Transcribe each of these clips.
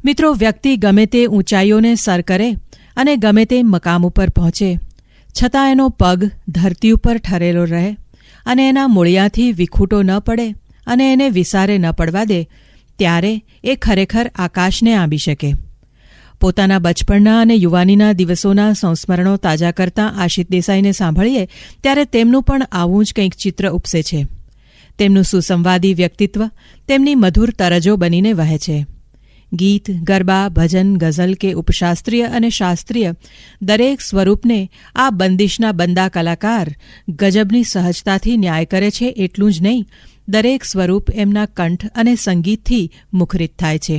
મિત્રો, વ્યક્તિ ગમે તે ઊંચાઈઓને સર કરે અને ગમે તે મકામ ઉપર પહોંચે, છતાં એનો પગ ધરતી ઉપર ઠરેલો રહે અને એના મૂળિયાથી વિખૂટો ન પડે અને એને વિસારે ન પડવા દે, ત્યારે એ ખરેખર આકાશને આંબી શકે. પોતાના બચપણના અને યુવાનીના દિવસોના સંસ્મરણો તાજા કરતાં આશિત દેસાઈને સાંભળીએ ત્યારે તેમનું પણ આવું જ કંઈક ચિત્ર ઉપસે છે. તેમનું સુસંવાદી વ્યક્તિત્વ તેમની મધુર તરજો બનીને વહે છે. ગીત, ગરબા, ભજન, ગઝલ કે ઉપશાસ્ત્રીય અને શાસ્ત્રીય દરેક સ્વરૂપને આ બંદિશના બંદા કલાકાર ગજબની સહજતાથી ન્યાય કરે છે. એટલું જ નહીં, દરેક સ્વરૂપ એમના કંઠ અને સંગીતથી મુખરિત થાય છે.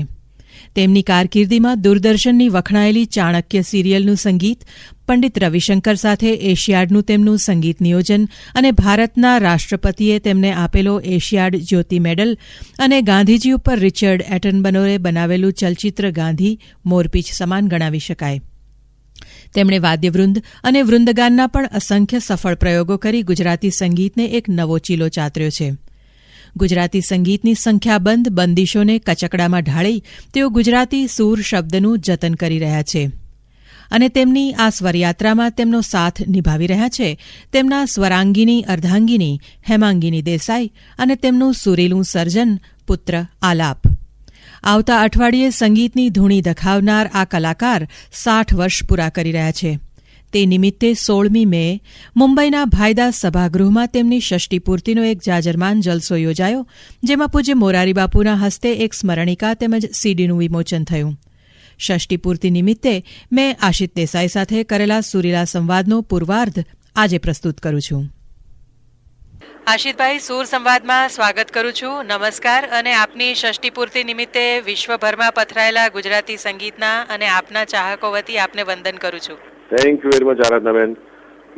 તેમની કારકિર્દીમાં દૂરદર્શનની વખણાયેલી ચાણક્ય સિરિયલનું સંગીત, પંડિત રવિશંકર સાથે એશિયાડનું તેમનું સંગીત નિયોજન અને ભારતના રાષ્ટ્રપતિએ તેમને આપેલો એશિયાડ જ્યોતિ મેડલ અને ગાંધીજી ઉપર રિચર્ડ એટનબરોએ બનાવેલું ચલચિત્ર ગાંધી મોરપીંછ સમાન ગણાવી શકાય. તેમણે વાદ્યવૃંદ અને વૃંદગાનના પણ અસંખ્ય સફળ પ્રયોગો કરી ગુજરાતી સંગીતને એક નવો ચીલો ચાતર્યો છે. ગુજરાતી સંગીતની સંખ્યાબંધ બંદિશોને કચકડામાં ઢાળી તેઓ ગુજરાતી સૂર શબ્દનું જતન કરી રહ્યા છે અને તેમની આ સ્વરયાત્રામાં તેમનો સાથ નિભાવી રહ્યા છે તેમના સ્વરાંગીની અર્ધાંગીની હેમાંગીની દેસાઈ અને તેમનું સુરીલું સર્જન પુત્ર આલાપ. આવતા અઠવાડિયે સંગીતની ધૂણી દખાવનાર આ કલાકાર 60 વર્ષ પૂરા કરી રહ્યા છે. તે નિમિત્તે 16મી મે મુંબઈના ભાઈદાસ સભાગૃહમાં તેમની ષષ્ઠીપૂર્તિનો એક જાજરમાન જલસો યોજાયો, જેમાં પૂજ્ય મોરારી બાપુના હસ્તે એક સ્મરણિકા તેમજ સીડીનું વિમોચન થયું. ષષ્ઠીપૂર્તિ નિમિત્તે મેં આશિત દેસાઈ સાથે કરેલા સુરીલા સંવાદનો પૂર્વાર્ધ આજે પ્રસ્તુત કરું છું. આશિતભાઈ, સૂર સંવાદમાં સ્વાગત કરું છું. નમસ્કાર. અને આપની ષષ્ઠીપૂર્તિ નિમિત્તે વિશ્વભરમાં પથરાયેલા ગુજરાતી સંગીતના અને આપના ચાહકો વતી આપને વંદન કરું છું. થેન્ક યુ વેરી મચ આરાધનાબેન.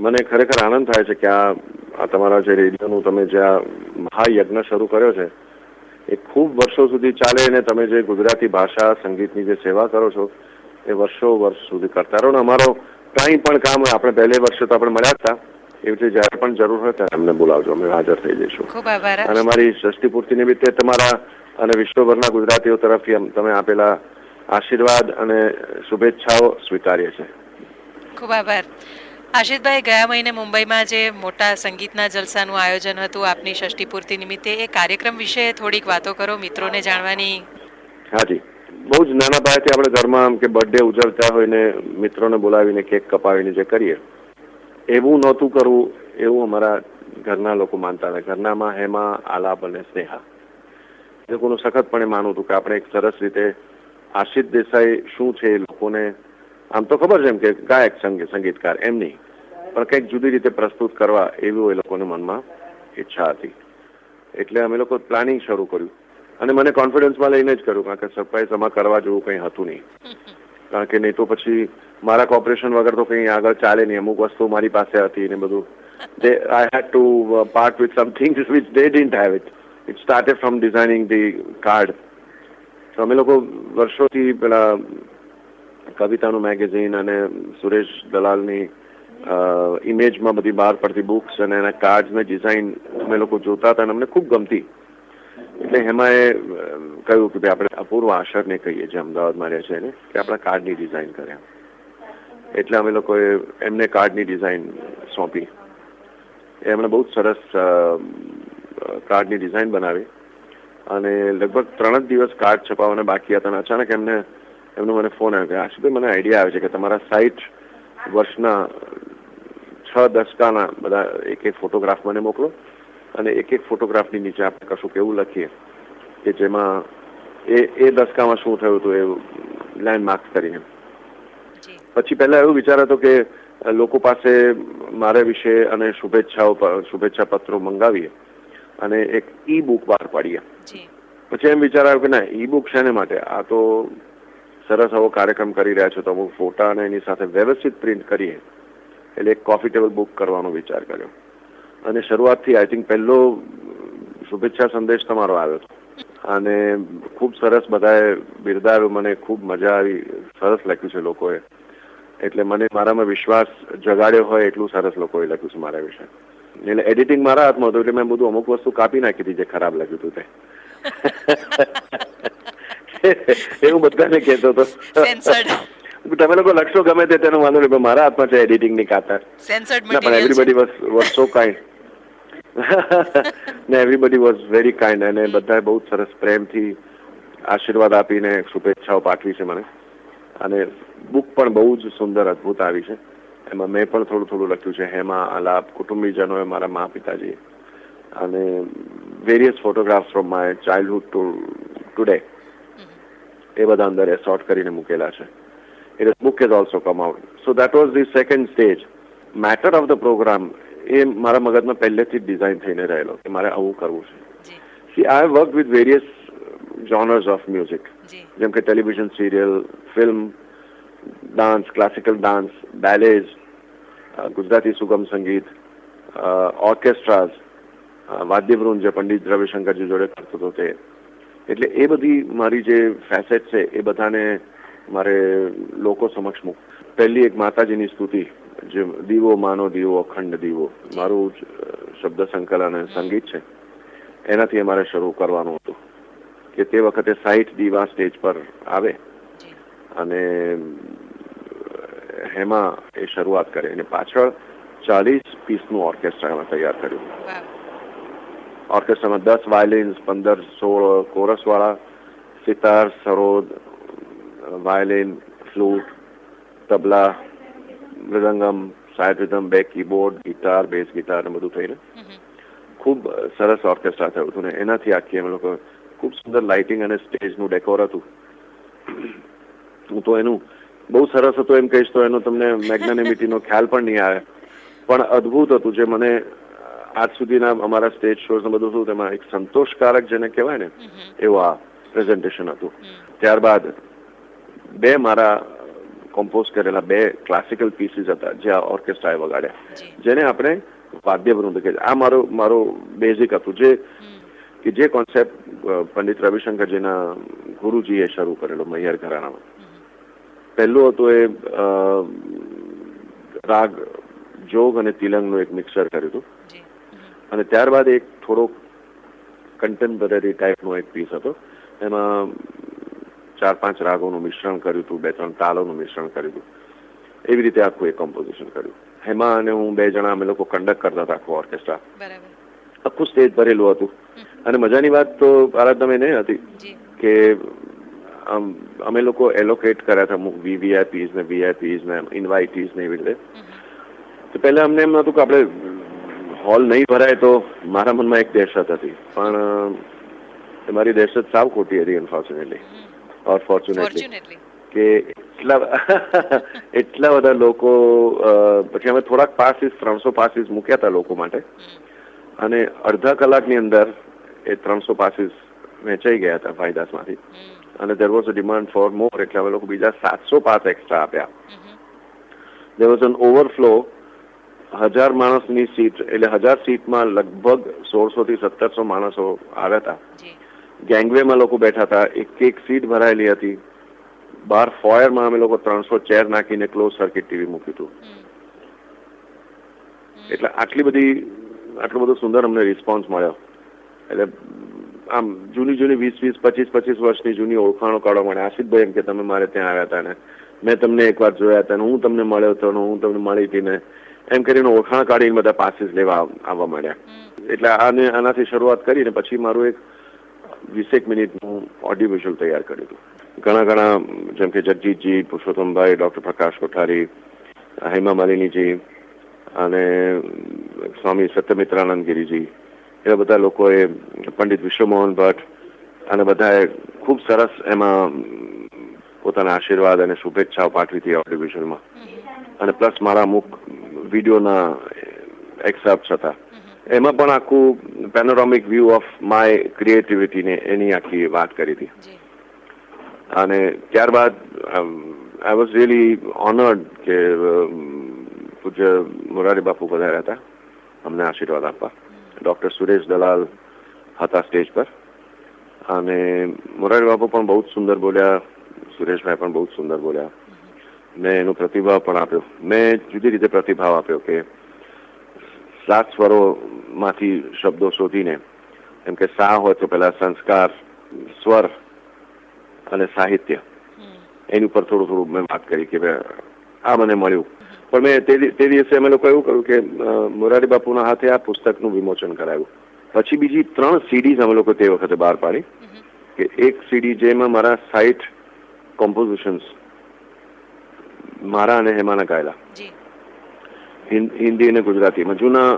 મને ખરેખર આનંદ થાય છે કે આ તમારા જે રેડિયોનું તમે જે આ મહાયજ્ઞ શરૂ કર્યો છે એ ખૂબ વર્ષો સુધી ચાલે અને તમે જે ગુજરાતી ભાષા સંગીતની જે સેવા કરો છો એ વર્ષ સુધી કરતા રહો. અમારો કંઈ પણ કામ હોય, આપણે પહેલે વર્ષે તો આપણે મળ્યા હતા, એવી રીતે જયારે પણ જરૂર હોય ત્યારે અમને બોલાવજો, અમે હાજર થઈ જઈશું. ખૂબ આભાર. અને અમારી ષષ્ઠીપૂર્તિ નિમિત્તે તમારા અને વિશ્વભરના ગુજરાતીઓ તરફથી તમે આપેલા આશીર્વાદ અને શુભેચ્છાઓ સ્વીકાર્ય છે. ખૂબ આભાર. આશિતભાઈ, ગયા મહિને મુંબઈમાં જે મોટા સંગીતના જલસાનું આયોજન હતું આપની ષષ્ઠીપૂર્તિ નિમિત્તે, એ કાર્યક્રમ વિશે થોડીક વાતો કરો, મિત્રોને જાણવાની. હાજી, બહુ જ નાના પાયેથી આપણે ઘરમાં કે બર્થડે ઉજવતા હોય ને મિત્રોને બોલાવીને કેક કપાવીને જે કરીએ એવું નહોતું કરવું, એવું અમારા ઘરના લોકો માનતા હતા. ઘરનામાં હેમા, આલાપ અને સ્નેહા એ લોકોનું સખતપણે માનવું હતું કે આપણે એક સરસ રીતે આશિત દેસાઈ શું છે એ લોકોને આમ તો ખબર છે એમ કે ગાયક સંગીતકાર એમ નહીં, પણ કંઈક જુદી રીતે પ્રસ્તુત કરવા એવું એ લોકોને મનમાં ઈચ્છા હતી. એટલે અમે લોકો પ્લાનિંગ શરૂ કર્યું અને મને કોન્ફિડન્સમાં લઈને જ કર્યું, કારણ કે સરપ્રાઈઝ આમાં કરવા જેવું કંઈ હતું નહીં. કારણ કે નહીં તો પછી મારા કોપરેશન વગર તો કંઈ આગળ ચાલે નહીં. અમુક વસ્તુ મારી પાસે હતી ને બધું. I had to part with some things which they didn't have it. It started from designing the card. તો અમે લોકો વર્ષોથી પેલા કવિતાનું મેગેઝિન અને સુરેશ દલાલની ઇમેજમાં બધી બહાર પડતી બુક્સ અને એના કાર્ડ્સની ડિઝાઇન અમે લોકો જોતા હતા અને અમને ખૂબ ગમતી. એટલે એમાં એ કહ્યું કે ભાઈ આપણે અપૂર્વ આશરને કહીએ, જે અમદાવાદમાં રહે છે એને, કે આપણા કાર્ડની ડિઝાઇન કર્યા. એટલે અમે લોકોએ એમને કાર્ડની ડિઝાઇન સોંપી. એમણે બહુ જ સરસ કાર્ડની ડિઝાઇન બનાવી અને લગભગ 3 જ દિવસ કાર્ડ છપાવવાના બાકી હતા અને અચાનક એમનો મને ફોન આવ્યો કે આશુભાઈ, મને આઈડિયા આવે છે કે તમારા 60 વર્ષના 6 દશકાના બધા એક ફોટોગ્રાફ મને મોકલો અને એક ફોટોગ્રાફની નીચે આપણે કશું કેવું લખીએ કે જેમાં એ દશકામાં શું થયું હતું એ લાઈન માર્ક્સ કરીને. પછી પહેલા એવું વિચાર હતો કે લોકો પાસે મારા વિશે અને શુભેચ્છા પત્રો મંગાવીએ અને એક ઈ બુક બહાર પાડીએ. પછી એમ વિચાર આવ્યો કે ના, ઈ બુક શેને માટે? આ તો સરસ આવો કાર્યક્રમ કરી રહ્યા છો તો અમુક ફોટા અને એની સાથે વ્યવસ્થિત પ્રિન્ટ કરીએ, એટલે એક કોફી ટેબલ બુક કરવાનો વિચાર કર્યો. અને શરૂઆતથી આઈ થિંક પહેલો શુભેચ્છા સંદેશ તમારો આવ્યો હતો અને ખૂબ સરસ બધાએ બિરદાવ્યો. મને ખૂબ મજા આવી, સરસ લખ્યું છે લોકોએ. એટલે મને મારામાં વિશ્વાસ જગાડ્યો હોય એટલું સરસ લોકોએ લખ્યું છે મારા વિશે. એટલે એડિટિંગ મારા હાથમાં હતું એટલે મેં બધું અમુક વસ્તુ કાપી નાખી હતી જે ખરાબ લખ્યું હતું તે. એવું બધાને કહેતો હતો. તમે લોકો લખશો ગમે તે તેનું વાંધો નહીં, મારા હાથમાં છે એડિટિંગની કાતર. પણ એવરીબડી વોઝ સો કાઇન્ડ. ને એવરીબડી વોઝ વેરી કાઇન્ડ, અને બધાએ બહુ સરસ પ્રેમથી આશીર્વાદ આપીને શુભેચ્છાઓ પાઠવી છે મને. અને બુક પણ બહુ જ સુંદર અદભુત આવી છે. એમાં મેં પણ થોડું થોડું લખ્યું છે. હેમા, આલાપ, કુટુંબીજનોએ, મારા મા પિતાજી, અને various photographs from my childhood to today, એ બધા અંદર એસોર્ટ કરીને મૂકેલા છે. This book has also come out. So that was the second stage. Matter of the program એ મારા મગજમાં પહેલેથી જ ડિઝાઇન થઈને રહેલો કે મારે આવું કરવું છે. See, I have worked with various genres of music, જેમ કે television serial, film, dance, classical dance, ballets, Gujarati સુગમ સંગીત, ઓર્કેસ્ટ્રાઝ, વાદ્યવૃંદ જે પંડિત રવિશંકરજી જોડે કરતો હતો તે. એટલે એ બધી મારી જે ફેસેટ છે એ બધાને મારે લોકો સમક્ષ મૂક. પહેલી એક માતાજીની સ્તુતિ, જે દીવો માનો દીવો અખંડ દીવો, મારું શબ્દ સંકલન અને સંગીત છે, એનાથી અમારે શરૂ કરવાનું હતું કે તે વખતે 60 દીવા સ્ટેજ પર આવે અને હેમાં એ શરૂઆત કરે, અને પાછળ 40 પીસનું ઓર્કેસ્ટ્રા એમાં તૈયાર કર્યું. ઓર્કેસ્ટ્રામાં 10 વાયોલિન્સ, 15-16 કોરસ વાળા, સિતાર, સરોદ, વાયોલિન, ફ્લૂટ, તબલા, મૃદંગમ, સાઇડ રિધમ, બે કીબોર્ડ, ગિટાર, બેઝ ગિટાર ને બધું થઈને ખૂબ સરસ ઓર્કેસ્ટ્રા થયું હતું. ને એનાથી આખી અમે લોકો ખૂબ સુંદર લાઇટિંગ અને સ્ટેજનું ડેકોર હતું. હું તો એનું બહુ સરસ હતું એમ કહીશ તો એનો તમને મેગ્નાનિમિટીનો ખ્યાલ પણ નહીં આવે, પણ અદભુત હતું. જે મને આજ સુધીના અમારા સ્ટેજ શોઝ ને બધું હતું તેમાં એક સંતોષકારક જેને કહેવાય ને એવું આ પ્રેઝન્ટેશન હતું. ત્યારબાદ 2 મારા કોમ્પોઝ કરેલા 2 ક્લાસિકલ પીસીસ હતા જે આ ઓર્કેસ્ટ્રાએ વગાડ્યા, જેને આપણે વાદ્યવૃંદ કહે. આ મારો બેઝિક હતું, જે કોન્સેપ્ટ પંડિત રવિશંકરજીના ગુરુજીએ શરૂ કરેલો મૈયર ઘરાણામાં. પહેલું હતું એ રાગ જોગ અને તિલંગનું એક મિક્સર કર્યું હતું, અને ત્યારબાદ એક થોડોક કન્ટેમ્પરરી ટાઈપનો એક પીસ હતો. એમાં 4-5 રાગોનું મિશ્રણ કર્યું હતું, 2-3 તાલોનું મિશ્રણ કર્યું હતું. એવી રીતે આખું એક કમ્પોઝિશન કર્યું. હેમા અને હું 2 જણા અમે લોકો કન્ડક્ટ કરતા હતા આખું ઓર્કેસ્ટ્રા. આખું સ્ટેજ ભરેલું હતું. અને મજાની વાત તો આરાધના એ હતી કે અમે લોકો એલોકેટ કર્યા હતા વીવીઆઈપીઝ ને વીઆઈપીઝ ને ઇન્વાઇટીઝ ને એવી રીતે. તો પહેલા અમને એમ હતું કે આપણે હોલ નહીં ભરાય, તો મારા મનમાં એક દહેશત હતી, પણ મારી દહેશત સાવ ખોટી હતી અનફોર્ચ્યુનેટલી ઓર ફોર્ચ્યુનેટલી, કે એટલા બધા લોકો. પછી અમે થોડાક પાસીસ 300 પાસીસ મૂક્યા હતા લોકો માટે, અને અડધા કલાકની અંદર એ 300 પાસીસ વેચાઈ ગયા હતા ભાઈદાસમાંથી, અને there was a demand for more, એટલે અમે લોકો બીજા 700 પાસ એક્સ્ટ્રા આપ્યા. there was an overflow. 1000 માણસની સીટ, એટલે 1000 સીટમાં લગભગ 1600 થી 1700 માણસો આવ્યા હતા. ગેંગવેમાં લોકો બેઠા હતા, એક સીટ ભરાયેલી હતી. બહાર ફોયરમાં અમે લોકો 300 ચેર નાખીને ક્લોઝ સર્કિટ ટીવી મૂક્યું હતું. એટલે આટલો બધો સુંદર અમને રિસ્પોન્સ મળ્યો. એટલે આમ જૂની 20-20, 25-25 વર્ષની જૂની ઓળખાણો કાઢવા મળે. આશિષભાઈ એમ કે તમે મારે ત્યાં આવ્યા હતા ને મેં તમને એકવાર જોયા હતા ને હું તમને મળ્યો હતો ને હું તમને મળી હતી ને એમ કરીને ઓળખાણ કાઢીને બધા પાસીસ લેવા આવવા માંડ્યા. એટલે આનાથી શરૂઆત કરીને પછી મારું એક 20 મિનિટનું ઓડિયો વિઝ્યુઅલ તૈયાર કર્યું હતું. ઘણા જેમ કે જગજીતજી, પુરુષોત્તમભાઈ, ડૉક્ટર પ્રકાશ કોઠારી, હેમા માલિનીજી અને સ્વામી સત્યમિત્રાનંદ ગિરિજી, એવા બધા લોકોએ, પંડિત વિશ્વમોહન ભટ્ટ, અને બધાએ ખૂબ સરસ એમાં પોતાના આશીર્વાદ અને શુભેચ્છાઓ પાઠવી હતી ઓડિયો વિઝ્યુઅલમાં. અને પ્લસ મારા અમુક વિડીયોના એક્સેપ્ટ્સ હતા. એમાં પણ આખું પેનોરામિક વ્યૂ ઓફ માય ક્રિએટિવિટીને એની આખી વાત કરી હતી. અને ત્યારબાદ આઈ વોઝ રિયલી ઓનર્ડ કે પૂજ્ય મોરારી બાપુ પધાર્યા હતા અમને આશીર્વાદ આપવા. ડૉક્ટર સુરેશ દલાલ હતા સ્ટેજ પર, અને મોરારી બાપુ પણ બહુ જ સુંદર બોલ્યા, સુરેશભાઈ પણ બહુ જ સુંદર બોલ્યા. મેં એનો પ્રતિભાવ પણ આપ્યો. મેં જુદી રીતે પ્રતિભાવ આપ્યો કે 7 સ્વરોમાંથી શબ્દો શોધીને, એમ કે સા હોય તો પેલા સંસ્કાર, સ્વર, અને સાહિત્ય એની ઉપર થોડું મેં વાત કરી કે આ મને મળ્યું. પણ મેં તે દિવસે અમે લોકો એવું કર્યું કે મોરારી બાપુના હાથે આ પુસ્તકનું વિમોચન કરાવ્યું. પછી બીજી 3 CDs અમે લોકો તે વખતે બહાર પાડી કે એક CD જેમાં મારા 60 કોમ્પોઝિશન્સ મારા અને હેમાના ગાયેલા હિન્દી અને ગુજરાતીમાં જૂના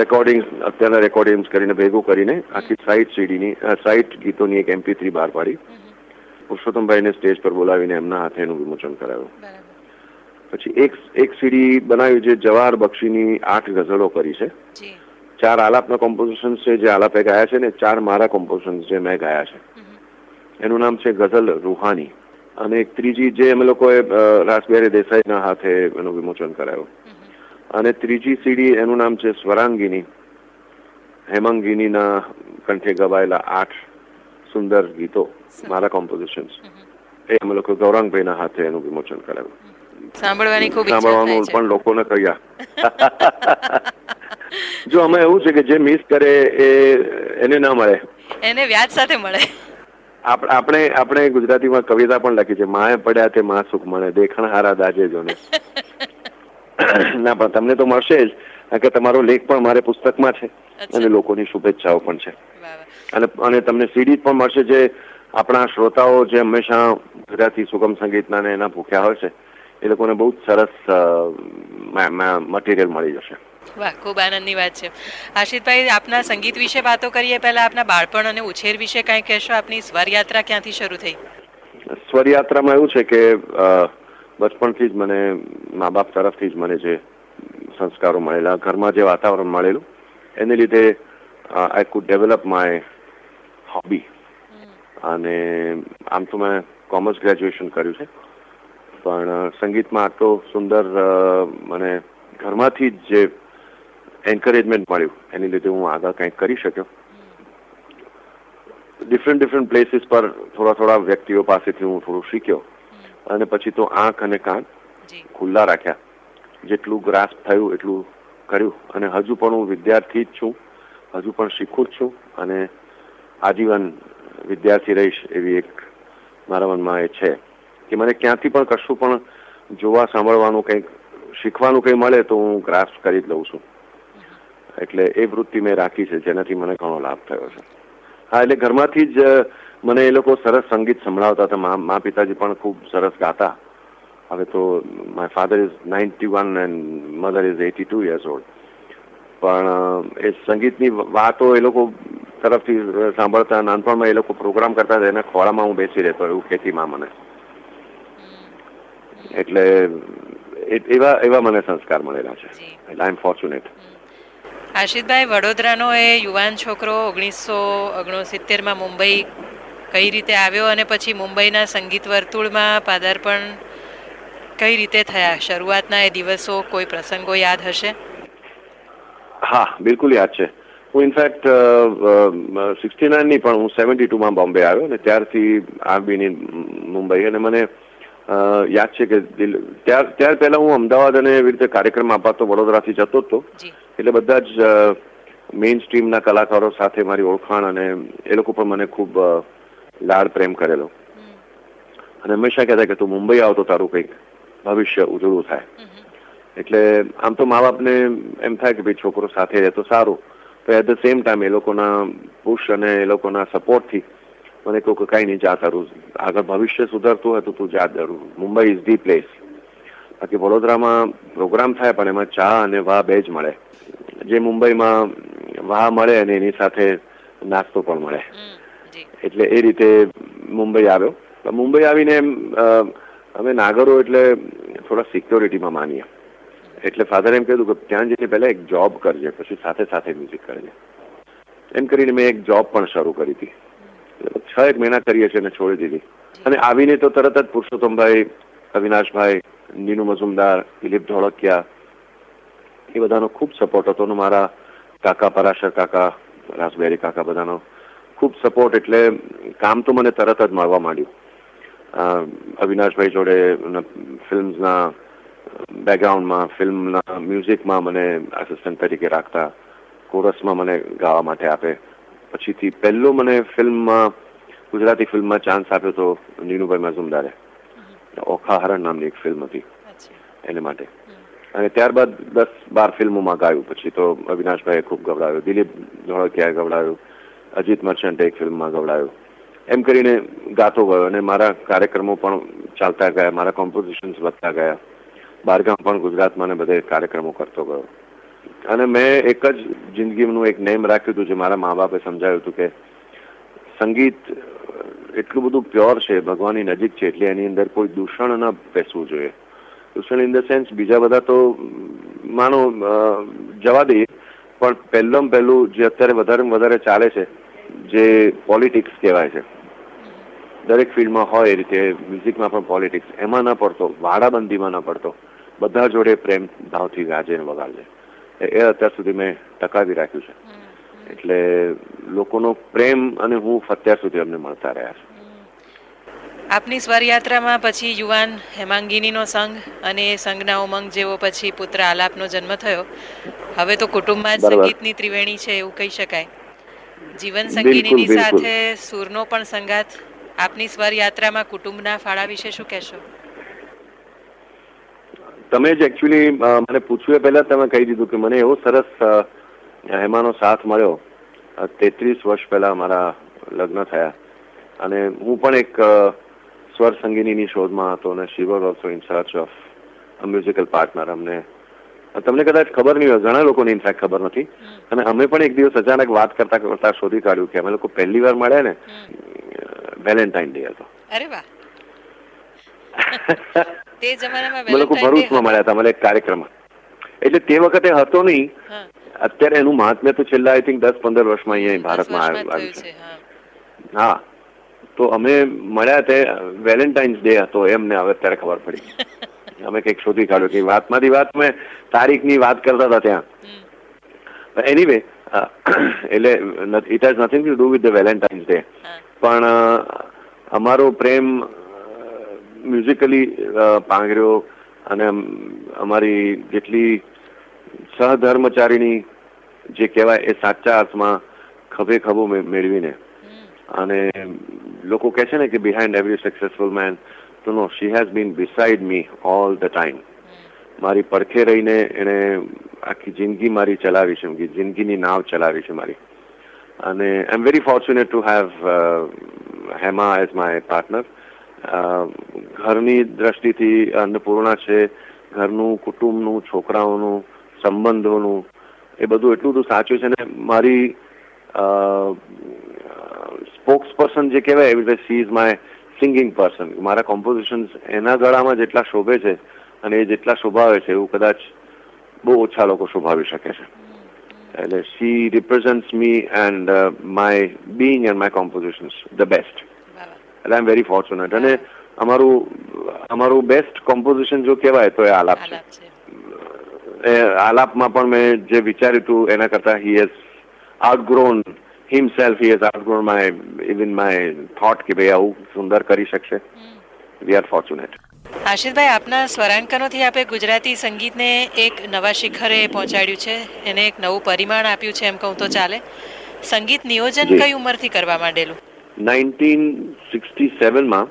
રેકોર્ડિંગ્સ અત્યારના રેકોર્ડિંગ્સ કરીને ભેગું કરીને આખી 60 CDની 60 ગીતોની એક MP3 બહાર પાડી. પુરુષોત્તમભાઈને સ્ટેજ પર બોલાવીને એમના હાથે એનું વિમોચન કરાવ્યું. પછી એક CD બનાવ્યું જે જવાહર બક્ષીની 8 ગઝલો કરી છે. 4 આલાપના કોમ્પોઝિશન્સ છે જે આલાપે ગાયા છે ને 4 મારા કોમ્પોઝિશન્સ જે મેં ગાયા છે. એનું નામ છે ગઝલ રૂહાની. અને એક ત્રીજી જે અમે લોકોએ રાસબિહારી દેસાઈના હાથે એનું વિમોચન કરાયું. અને ત્રીજી CD એનું નામ છે સ્વરાંગીની. હેમાંગીનીના કંઠે ગવાયેલા 8 સુંદર ગીતો મારા કોમ્પોઝિશન્સ એ અમે લોકો ગૌરાંગભાઈના હાથે એનું વિમોચન કરાવ્યું. સાંભળવાનું પણ લોકોને કહ્યા. જો અમે એવું છે કે જે મિસ કરે એને ના મળે, એને વ્યાજ સાથે મળે. આપણે ગુજરાતીમાં કવિતા પણ લખી છે, માએ પડ્યા તે માં સુખ મળે, દેખણ હારા દાજે જોને. ના પણ તમને તો મળશે જ, કે તમારો લેખ પણ મારે પુસ્તકમાં છે અને લોકોની શુભેચ્છાઓ પણ છે. અને તમને CD પણ મળશે જે આપણા શ્રોતાઓ જે હંમેશા ગુજરાતી સુગમ સંગીતના ને એના ભૂખ્યા હોય છે એ લોકોને બહુ જ સરસ મટીરિયલ મળી જશે. વાહ, ખૂબ આનંદની વાત છે. આશિષભાઈ, આપના સંગીત વિશે વાતો કરીએ પહેલા આપના બાળપણ અને ઉછેર વિશે કંઈ કહેશો? આપની સ્વરયાત્રા ક્યાંથી શરૂ થઈ? સ્વરયાત્રામાં એવું છે કે બચપણથી જ મને મા બાપ તરફથી જ મને જે સંસ્કારો મળેલા, ઘરમાં જે વાતાવરણ મળેલું એને લીધે I could develop my hobby. અને આમ તો મેં કોમર્સ ગ્રેજ્યુએશન કર્યું છે, પણ સંગીતમાં આટલો સુંદર મને ઘરમાંથી જ જે એન્કરેજમેન્ટ મળ્યું એની લીધે હું આગળ કંઈક કરી શક્યો. ડિફરન્ટ પ્લેસીસ પર થોડા વ્યક્તિઓ પાસેથી હું થોડું શીખ્યો અને પછી તો આંખ અને કાન ખુલ્લા રાખ્યા. જેટલું ગ્રાસ્પ થયું એટલું કર્યું અને હજુ પણ હું વિદ્યાર્થી જ છું, હજુ પણ શીખું જ છું અને આજીવન વિદ્યાર્થી રહીશ એવી એક મારા મનમાં એ છે કે મને ક્યાંથી પણ કશું પણ જોવા સાંભળવાનું કંઈક શીખવાનું કંઈ મળે તો હું ગ્રાસ્પ કરી જ લઉં છું. એટલે એ વૃત્તિ મેં રાખી છે જેનાથી મને ઘણો લાભ થયો છે. હા, એટલે ઘરમાંથી જ મને એ લોકો સરસ સંગીત સંભળાવતા હતા. મા પિતાજી પણ ખૂબ સરસ ગાતા. હવે તો my father is 91 and mother is 82 years old. પણ એ સંગીતની વાતો એ લોકો તરફથી સાંભળતા. નાનપણમાં એ લોકો પ્રોગ્રામ કરતા હતા, એના ખોળામાં હું બેસી રહેતો એવું કહેતી માં મને. એટલે એવા મને સંસ્કાર મળેલા છે. એટલે આઈ એમ ફોર્ચ્યુનેટ. આશિષભાઈ, વડોદરાનો એ યુવાન છોકરો 1969માં મુંબઈ કઈ રીતે આવ્યો અને પછી મુંબઈના સંગીત વર્તુળમાં પદાર્પણ કઈ રીતે થયા? શરૂઆતના એ દિવસો, કોઈ પ્રસંગો યાદ હશે? હા, બિલકુલ યાદ છે. હું ઇનફેક્ટ 69 ની પણ હું 72માં બોમ્બે આવ્યો અને ત્યારથી આવીને મુંબઈ. અને મને યાદ છે કે ત્યાર પહેલા હું અમદાવાદ અને એવી રીતે કાર્યક્રમ અપાતો વડોદરાથી જતો હતો. એટલે બધા જ મેઇન સ્ટ્રીમના કલાકારો સાથે મારી ઓળખાણ અને એ લોકો પણ મને ખૂબ લાડ પ્રેમ કરેલો અને હંમેશા કહેતા કે તું મુંબઈ આવ તો તારું કંઈક ભવિષ્ય ઉજળું થાય. એટલે આમ તો મા બાપને એમ થાય કે ભાઈ છોકરો સાથે રહે તો સારું, પણ એટ ધ સેમ ટાઈમ એ લોકોના પુશ અને એ લોકોના સપોર્ટથી મને કહું કે કાંઈ નહીં, જા તારું આગળ ભવિષ્ય સુધરતું હોય તો તું જા જરૂર. Mumbai is the place. બાકી વડોદરામાં પ્રોગ્રામ થાય પણ એમાં ચા અને વાહ બે જ મળે. જે મુંબઈમાં વાહ મળે અને એની સાથે નાસ્તો પણ મળે. એટલે એ રીતે મુંબઈ આવ્યો. મુંબઈ આવીને અમે નાગરો એટલે થોડા સિક્યોરિટીમાં માનીએ. એટલે ફાધરે એમ કીધું કે ત્યાં જઈને પહેલા એક જોબ કરજે, પછી સાથે સાથે મ્યુઝિક કરજે. એમ કરીને મેં એક જોબ પણ શરૂ કરી હતી. 6 મહિના કરીએ છીએ અને છોડી દીધી. અને આવીને તો તરત જ પુરુષોત્તમભાઈ, અવિનાશભાઈ, નીનુ મજુમદાર, દિલીપ ધોળકિયા એ બધાનો ખૂબ સપોર્ટ હતો. મારા કાકા પરાશર કાકા, રાસબિહારી કાકા બધાનો ખૂબ સપોર્ટ. એટલે કામ તો મને તરત જ મળવા માંડ્યું. અવિનાશભાઈ જોડે ફિલ્મ્સના બેકગ્રાઉન્ડમાં, ફિલ્મના મ્યુઝિકમાં મને આસિસ્ટન્ટ તરીકે રાખતા, કોરસમાં મને ગાવા માટે આપે. પછીથી પહેલો મને ફિલ્મમાં ગુજરાતી ફિલ્મમાં ચાન્સ આપ્યો હતો નીનુભાઈ મઝુમદારે. ઓખા હરણ નામની એક ફિલ્મ હતી એને માટે. અને ત્યારબાદ 10-12 ફિલ્મોમાં ગાયું. પછી તો અવિનાશભાઈએ ખૂબ ગવડાવ્યું, દિલીપ ધોળકિયાએ ગવડાવ્યું, અજીત મર્ચન્ટે એક ફિલ્મમાં ગવડાવ્યું. એમ કરીને ગાતો ગયો અને મારા કાર્યક્રમો પણ ચાલતા ગયા, મારા કોમ્પોઝિશન્સ વધતા ગયા. બહારગામ પણ ગુજરાતમાં ને બધે કાર્યક્રમો કરતો ગયો. અને મેં એક જ જિંદગીનું એક નેમ રાખ્યું હતું, જે મારા મા બાપે સમજાવ્યું હતું કે સંગીત એટલું બધું પ્યોર છે, ભગવાનની નજીક છે, એટલે એની અંદર કોઈ દૂષણ ન બેસવું જોઈએ. દૂષણ ઇન ધ સેન્સ બીજા બધા તો માનો જવા દઈએ, પણ પહેલું જે અત્યારે વધારે ચાલે છે, જે પોલિટિક્સ કહેવાય છે, દરેક ફિલ્ડમાં હોય એ રીતે મ્યુઝિકમાં પણ પોલિટિક્સ, એમાં ન પડતો, વાડાબંધીમાં ન પડતો, બધા જોડે પ્રેમ ભાવથી ગાજે ને વગાડજે. એ અત્યાર સુધી મેં ટકાવી રાખ્યું છે. એટલે લોકોનો પ્રેમ અને હૂંફ અત્યાર સુધી અમને મળતા રહ્યા છે. આપની સ્વરયાત્રામાં પછી યુવાન હેમાંગિનીનો સંગ અને સંગના ઉમંગ જેવો પછી પુત્ર આલાપનો જન્મ થયો. હવે તો કુટુંબમાં જ સંગીતની ત્રિવેણી છે એવું કહી શકાય. જીવન સંગીની સાથે સૂરનો પણ સંગાત. આપની સ્વરયાત્રામાં કુટુંબના ફાળા વિશે શું કહેશો? તમે જ એકચ્યુઅલી મને પૂછ્યું એ પહેલા તમે કહી દીધું કે મને એવો સરસ હેમાનો સાથ મળ્યો. 33 વર્ષ પહેલા મારા લગ્ન થયા અને હું પણ એક સ્વર સંગીની શોધમાં હતો અને she was also in search of a musical partner. તમને કદાચ ખબર નહીં હોય, ઘણા લોકોને ઇનફેક્ટ ખબર નથી. અને અમે પણ એક દિવસ અચાનક વાત કરતા શોધી કાઢ્યું કે અમે લોકો પહેલી વાર મળ્યા ને વેલેન્ટાઇન ડે હતો. અરે વાહ. તે જમાનામાં અમે લોકો ભરૂચમાં મળ્યા હતા, એક કાર્યક્રમમાં. એટલે તે વખતે હતો નહીં. અત્યારે એનું મહાત્મ્ય તો છેલ્લા આઈ થિંક 10-15 વર્ષમાં અહીંયા ભારતમાં આવ્યું છે. હા, તો અમે મળ્યા તે વેલેન્ટાઇન્સ ડે હતો એમને હવે અત્યારે ખબર પડી. અમે કંઈક શોધી કાઢ્યું કે વાતમાંથી વાત મેં તારીખની વાત કરતા હતા ત્યાં. એનીવે, એટલે it has nothing to do with the Valentine's day. પણ અમારો પ્રેમ મ્યુઝિકલી પાંગર્યો અને અમારી જેટલી સહધર્મચારીણી જે કહેવાય એ સાચા અર્થમાં ખભે ખભો મેળવીને. અને લોકો કહે છે ને કે બિહાઇન્ડ એવરી સક્સેસફુલ મેન, તો no, she has been beside me all the time. મારી પડખે રહીને એણે આખી જિંદગી મારી ચલાવી છે, જિંદગીની નાવ ચલાવી છે મારી. અને I am very fortunate to have Hema as my partner. ઘરની દ્રષ્ટિથી અન્નપૂર્ણા છે, ઘરનું, કુટુંબનું, છોકરાઓનું, સંબંધોનું, એ બધું એટલું બધું સાચું છે ને. મારી સ્પોક્સ પર્સન જે કહેવાય એવી રીતે she is my singing person. મારા કોમ્પોઝિશન્સ એના ગળામાં જેટલા શોભે છે અને એ જેટલા શોભાવે છે એવું કદાચ બહુ ઓછા લોકો શોભાવી શકે છે. એટલે she represents me and my being and my compositions the best. એટલે આઈ એમ વેરી ફોર્ચ્યુનેટ. અને અમારું બેસ્ટ કોમ્પોઝિશન જો કહેવાય તો એ આલાપ છે. એ આલાપમાં પણ મેં જે વિચાર્યું હતું એના કરતા he has outgrown himself, he has outgrown my thought કે ભાઈ આવું સુંદર કરી શકશે. We are fortunate. આશિષભાઈ, આપના સ્વરાંકનોથી આપે ગુજરાતી સંગીતને એક નવા શિખરે પહોંચાડ્યું છે, એને એક નવું પરિમાણ આપ્યું છે એમ કહું તો ચાલે. સંગીત નિયોજન કઈ ઉંમરથી કરવા માંડેલું? 1967માં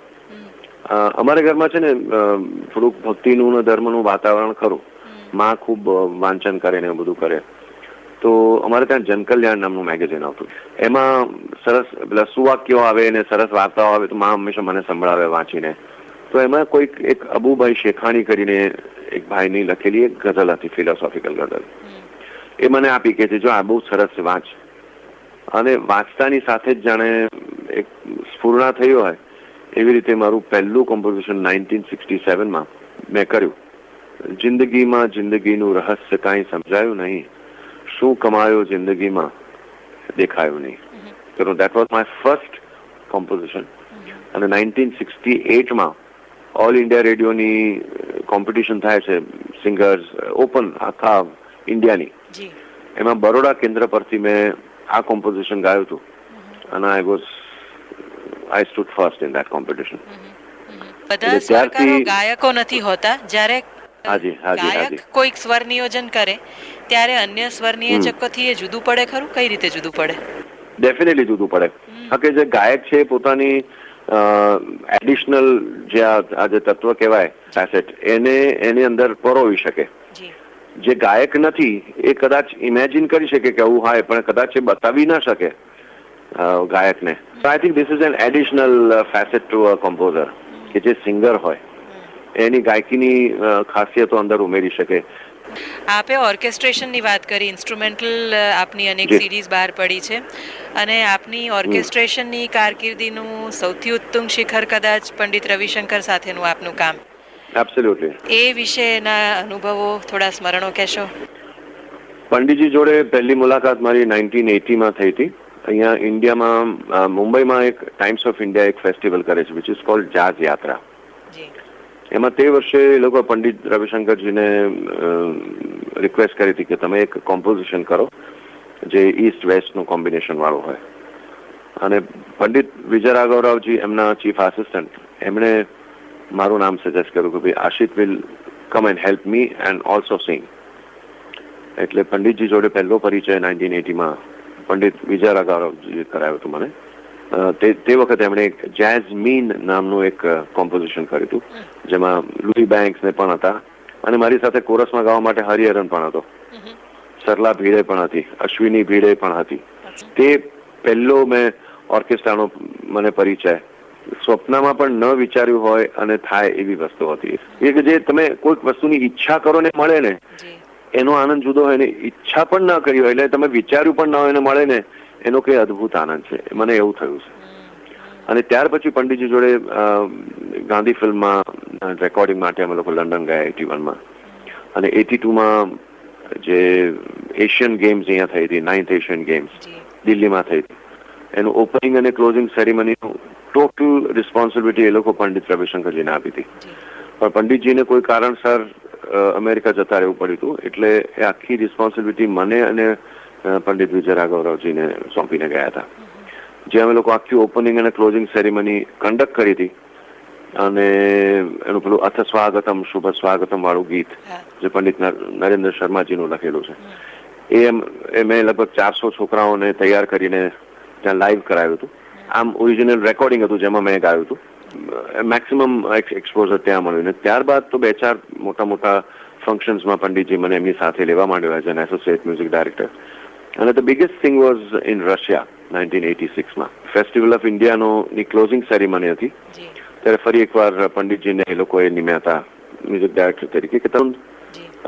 અમારા ઘરમાં છે ને થોડુંક ભક્તિનું ને ધર્મનું વાતાવરણ ખરું. માં ખૂબ વાંચન કરે ને એવું બધું કરે. તો અમારે ત્યાં જનકલ્યાણ નામનું મેગેઝિન આવતું. એમાં સરસ પેલા સુવાક્યો આવે ને સરસ વાર્તાઓ આવે તો માં હંમેશા મને સંભળાવે વાંચીને. તો એમાં કોઈક એક અબુભાઈ શેખાણી કરીને એક ભાઈની લખેલી એક ગઝલ હતી, ફિલોસોફિકલ ગઝલ. એ મને આપી કે જો આ બહુ સરસ વાંચ. અને વાંચતાની સાથે જ જાણે એક સ્ફૂર્ણા થઈ હોય એવી રીતે મારું પહેલું કોમ્પોઝિશન 1967માં મેં કર્યું. જિંદગીમાં જિંદગીનું રહસ્ય કાંઈ સમજાયું નહીં, શું કમાયો જિંદગીમાં દેખાયું નહીં. તો that was my first composition. અને 1968માં ઓલ ઇન્ડિયા રેડિયોની કોમ્પિટિશન થાય છે, સિંગર્સ ઓપન આખા ઇન્ડિયાની. એમાં બરોડા કેન્દ્ર પરથી મેં આ કોમ્પોઝિશન ગાયું હતું અને I stood first in that competition. બધા સ્વરકારો ગાયકો નથી હોતા. જ્યારે ગાયક કોઈક સ્વર નિયોજન કરે ત્યારે અન્ય સ્વર નિયોજકોથી એ જુદું પડે ખરું? કઈ રીતે જુદું પડે? ડેફિનેટલી જુદું પડે. કે જે ગાયક છે પોતાની એડિશનલ જે આ જે તત્વ કહેવાય ફેસેટ એને એની અંદર પરોવી શકે. જે ગાયક નથી એ કદાચ ઇમેજિન કરી શકે કે આવું હોય, પણ કદાચ એ બતાવી ના શકે ગાયકને. So I think this is an additional facet to a composer કે જે સિંગર હોય એની ગાયકીની ખાસિયતો અંદર ઉમેરી શકે. આપે ઓર્કેસ્ટ્રેશનની વાત કરી, ઇન્સ્ટ્રુમેન્ટલ આપની અનેક સિરીઝ બહાર પડી છે અને આપની ઓર્કેસ્ટ્રેશનની કારકિર્દીનું સૌથી ઉત્તુંગ શિખર કદાચ પંડિત રવિશંકર સાથેનું આપનું કામ. એબ્સોલ્યુટલી. એ વિશેના અનુભવો થોડા સ્મરણો કહેશો? પંડિતજી જોડે પહેલી મુલાકાત મારી 1980માં થઈ હતી. અહીંયા ઇન્ડિયામાં મુંબઈમાં એક ટાઈમ્સ ઓફ ઇન્ડિયા એક ફેસ્ટિવલ કરે છે વિચ ઇઝ કોલ્ડ જાઝ યાત્રા. એમાં તે વર્ષે એ લોકો પંડિત રવિશંકરજીને રિક્વેસ્ટ કરી હતી કે તમે એક કોમ્પોઝિશન કરો જે ઈસ્ટ વેસ્ટનું કોમ્બિનેશન વાળું હોય. અને પંડિત વિજય રાઘવરાવજી એમના ચીફ આસિસ્ટન્ટ એમણે મારું નામ સજેસ્ટ કર્યું કે ભાઈ Ashit will come and help me and also sing. એટલે પંડિતજી જોડે પહેલો પરિચય 1980માં પંડિત વિજય રાઘવરાવજી કરાયો હતો મને. તે વખતે એમણે એક જેઝમીન નામનું એક કોમ્પોઝિશન કર્યું હતું જેમાં લુઈ બેંક્સ ને પણ હતા અને મારી સાથે કોરસમાં ગાવા માટે હરિહરન પણ હતો, સરલા ભીડે પણ હતી, અશ્વિની ભીડે પણ હતી. તે પહેલો મેં ઓર્કેસ્ટ્રાનો મને પરિચય સ્વપ્નમાં પણ ન વિચાર્યું હોય અને થાય એવી વસ્તુ હતી. એ કે જે તમે કોઈક વસ્તુની ઈચ્છા કરો ને મળે ને એનો આનંદ જુદો હોય ને ઈચ્છા પણ ન કરી હોય એટલે તમે વિચાર્યું પણ ન હોય ને મળે ને એનો કઈ અદભુત આનંદ છે. મને એવું થયું છે. અને ત્યાર પછી પંડિતજી જોડે ગાંધી ફિલ્મમાં રેકોર્ડિંગ માટે અમે લોકો લંડન ગયા 81માં અને 82માં જે એશિયન ગેમ્સ અહીંયા થઈ હતી, 9th એશિયન ગેમ્સ દિલ્હીમાં થઈ હતી, એનું ઓપનિંગ અને ક્લોઝિંગ સેરેમનીનું ટોટલ રિસ્પોન્સિબિલિટી એ લોકો પંડિત રવિશંકરજીને આપી હતી. પણ પંડિતજીને કોઈ કારણસર અમેરિકા જતા રહેવું પડ્યું હતું એટલે એ આખી રિસ્પોન્સિબિલિટી મને અને પંડિત વિજય રાઘવરાવજીને સોંપીને ગયા હતા. જે અમે લોકો આખી ઓપનિંગ અને ક્લોઝિંગ સેરેમની કન્ડક્ટ કરી હતી અને એનું પેલું અથ સ્વાગતમ શુભ સ્વાગતમ વાળું ગીત જે પંડિત નરેન્દ્ર શર્માજીનું લખેલું છે એ મેં લગભગ 400 છોકરાઓને તૈયાર કરીને ત્યાં લાઈવ કરાવ્યું હતું. આમ ઓરિજિનલ રેકોર્ડિંગ હતું જેમાં મેં ગાયું હતું. મેક્સિમમ એક્સપોઝર ત્યાં મળ્યું ને ત્યારબાદ તો 2-4 મોટા ફંક્શન્સમાં પંડિતજી મને એમની સાથે લેવા માંડ્યો as an associate music director. And the biggest thing was in Russia 1986માં ફેસ્ટિવલ ઓફ ઇન્ડિયાની ક્લોઝિંગ સેરેમની હતી. ત્યારે ફરી એકવાર પંડિતજીને એ લોકોએ નિમ્યા હતા મ્યુઝિક ડાયરેક્ટર તરીકે કે તમે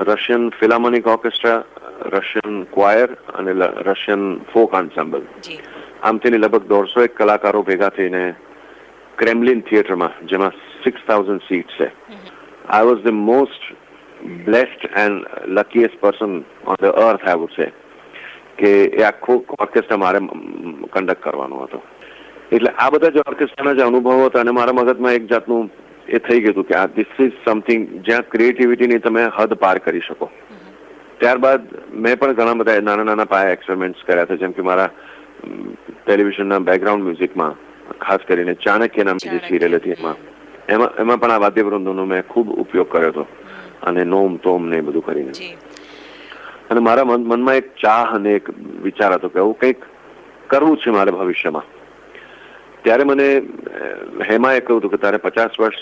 રશિયન ફિલાર્મોનિક ઓર્કેસ્ટ્રા, રશિયન ક્વાયર અને રશિયન ફોક આન્સેમ્બલ આમ તેની લગભગ 150 કલાકારો ભેગા થઈને ક્રેમલિન થિયેટરમાં જેમાં 6000 સીટ્સ છે. I was the most blessed and luckiest person on the earth I would say કે એ આખો ઓર્કેસ્ટ્રા મારે કન્ડક્ટ કરવાનો હતો. એટલે આ બધા જે ઓર્કેસ્ટ્રાના જે અનુભવો હતા અને મારા મગજમાં એક જાતનું એ થઈ ગયું હતું કે આ ધીસ ઇઝ સમથિંગ જ્યાં ક્રિએટિવિટીની તમે હદ પાર કરી શકો. ત્યારબાદ મેં પણ ઘણા બધા નાના પાયા એક્સપેરિમેન્ટ્સ કર્યા હતા જેમ કે મારા ટેલિવિઝનના બેકગ્રાઉન્ડ મ્યુઝિકમાં ખાસ કરીને ચાણક્ય નામની જે સિરિયલ હતી એમાં પણ આ વાદ્યવૃંદોનો મેં ખૂબ ઉપયોગ કર્યો હતો અને નોમ તોમ ને બધું કરીને. અને મારા મનમાં એક ચાહ અને એક વિચાર હતો કે આવું કંઈક કરવું છે મારે ભવિષ્યમાં. ત્યારે મને હેમાએ કહ્યું હતું કે તારે 50 વર્ષ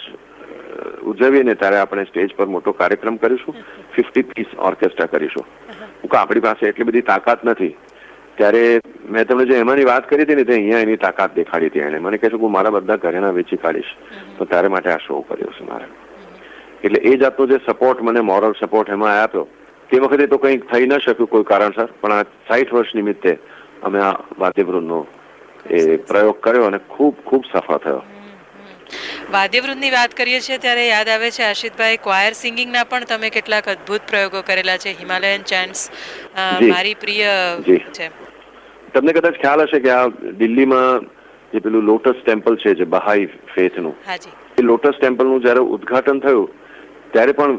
ઉજવીએ ને ત્યારે આપણે સ્ટેજ પર મોટો કાર્યક્રમ કરીશું, 50 પીસ ઓર્કેસ્ટ્રા કરીશું. આપણી પાસે એટલી બધી તાકાત નથી. ત્યારે મેં તમને જે એમાંની વાત કરી હતી ને તે અહીંયા એની તાકાત દેખાડી હતી. એને મને કહે છે હું મારા બધા ઘરેણા વેચી કાઢીશ તો તારે માટે આ શો કર્યો છે મારે. એટલે એ જાતનો જે સપોર્ટ મને મોરલ સપોર્ટ એમાં આપ્યો તે વખતે તો કંઈક થઈ ન શક્યું કોઈ કારણસર, પણ આ 60 વર્ષ નિમિત્તે અમે આ વાદ્યવૃંદનો એ પ્રયોગ કર્યો અને ખૂબ ખૂબ સફળ થયો. વાદ્યવૃંદની વાત કરીએ છીએ ત્યારે યાદ આવે છે આશિતભાઈ ક્વાયર સિંગિંગના પણ તમે કેટલાક અદ્ભુત પ્રયોગો કરેલા છે. હિમાલયન ચેન્ટ્સ મારી પ્રિય છે. તમને કદાચ ખ્યાલ હશે કે આ દિલ્હીમાં જે પેલું લોટસ ટેમ્પલ છે જે બહાઈ ફેથનું, એ લોટસ ટેમ્પલનું જયારે ઉદ્ઘાટન થયું ત્યારે પણ